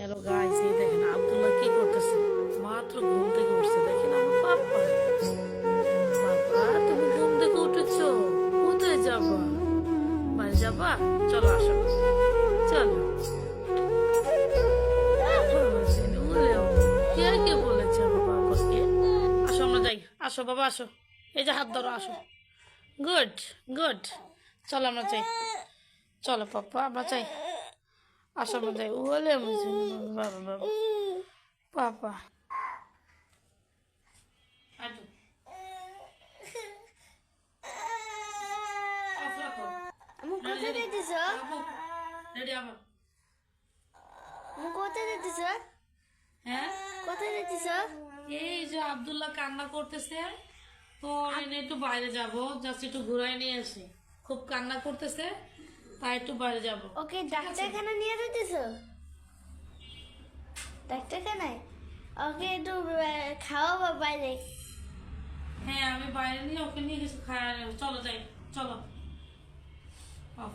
Hello guys, এই দেখেন আব্দুল্লাহ কি করতেছে। মাত্র ঘুম থেকে উঠছে, দেখেন আমার পাপা। বাবা, তুমি ঘুম থেকে উঠেছো? কোথায় যাবা? বাড়ি যাবা? চলো আসো, চলো। কে কে বলেছে আমার বাবাকে? আসো আমরা যাই, আসো বাবা আসো। এই যে হাত ধরো, আসো। Good, good. চলো আমরা যাই, চলো পাপা আমরা যাই। আসো আমরা যাই। ওলে বাবা বাবা পাপা। আটো অফ রাখো। আমি কোথায় যেতেছ? রেডি আবার। আমি কোথায় যেতেছ? হ্যাঁ, কোথায় যেতেছ? এই যে আব্দুল্লাহ কান্না করতেছে, তো এনে একটু বাইরে যাব, জাস্ট একটু ঘুরাই নিয়ে আসি। খুব কান্না করতেছে, তাই একটু বাইরে যাব। ওকে ডাক্তারখানা নিয়ে যেতেছ? ডাক্তারখানায় ওকে একটু খাওয়াবো বাইরে। হ্যাঁ, আমি বাইরে নিয়ে ওকে নিয়ে কিছু খাওয়া। চলো যাই, চলো। অফ।